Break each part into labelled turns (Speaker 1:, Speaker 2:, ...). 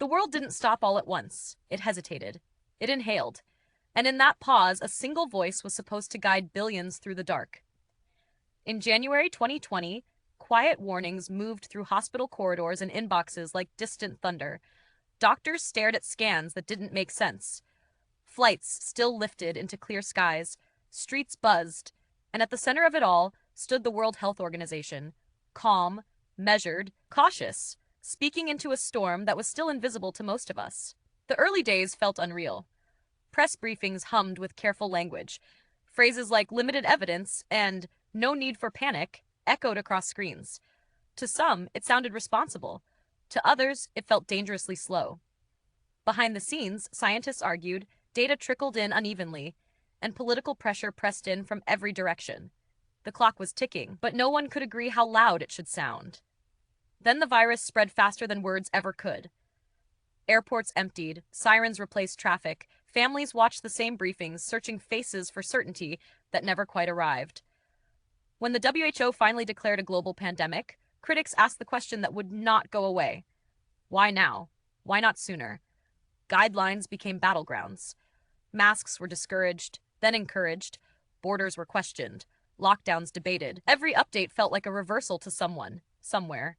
Speaker 1: The world didn't stop all at once. It hesitated. It inhaled. And in that pause, a single voice was supposed to guide billions through the dark. In January 2020, quiet warnings moved through hospital corridors and inboxes like distant thunder. Doctors stared at scans that didn't make sense. Flights still lifted into clear skies, streets buzzed, and at the center of it all stood the World Health Organization, calm, measured, cautious, speaking into a storm that was still invisible to most of us. The early days felt unreal. Press briefings hummed with careful language. Phrases like limited evidence and no need for panic echoed across screens. To some, it sounded responsible. To others, it felt dangerously slow. Behind the scenes, scientists argued, data trickled in unevenly, and political pressure pressed in from every direction. The clock was ticking, but no one could agree how loud it should sound. Then the virus spread faster than words ever could. Airports emptied, sirens replaced traffic, families watched the same briefings, searching faces for certainty that never quite arrived. When the WHO finally declared a global pandemic, critics asked the question that would not go away. Why now? Why not sooner? Guidelines became battlegrounds. Masks were discouraged, then encouraged. Borders were questioned. Lockdowns debated. Every update felt like a reversal to someone, somewhere.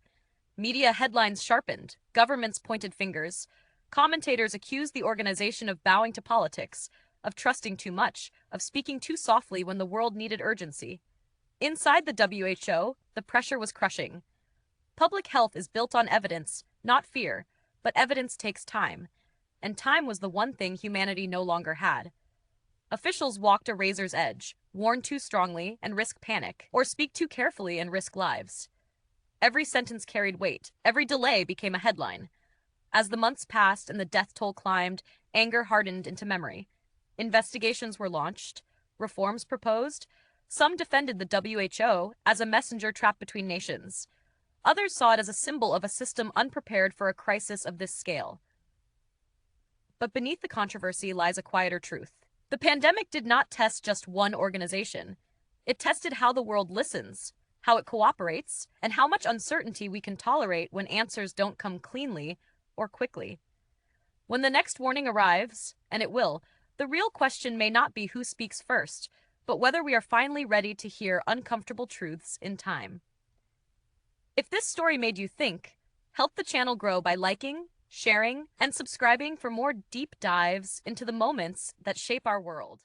Speaker 1: Media headlines sharpened. Governments pointed fingers. Commentators accused the organization of bowing to politics, of trusting too much, of speaking too softly when the world needed urgency. Inside the WHO, the pressure was crushing. Public health is built on evidence, not fear, but evidence takes time. And time was the one thing humanity no longer had. Officials walked a razor's edge, warn too strongly and risk panic, or speak too carefully and risk lives. Every sentence carried weight, every delay became a headline. As the months passed and the death toll climbed, anger hardened into memory. Investigations were launched, reforms proposed. Some defended the WHO as a messenger trapped between nations. Others saw it as a symbol of a system unprepared for a crisis of this scale. But beneath the controversy lies a quieter truth. The pandemic did not test just one organization. It tested how the world listens, how it cooperates, and how much uncertainty we can tolerate when answers don't come cleanly or quickly. When the next warning arrives, and it will, the real question may not be who speaks first, but whether we are finally ready to hear uncomfortable truths in time. If this story made you think, help the channel grow by liking, sharing, and subscribing for more deep dives into the moments that shape our world.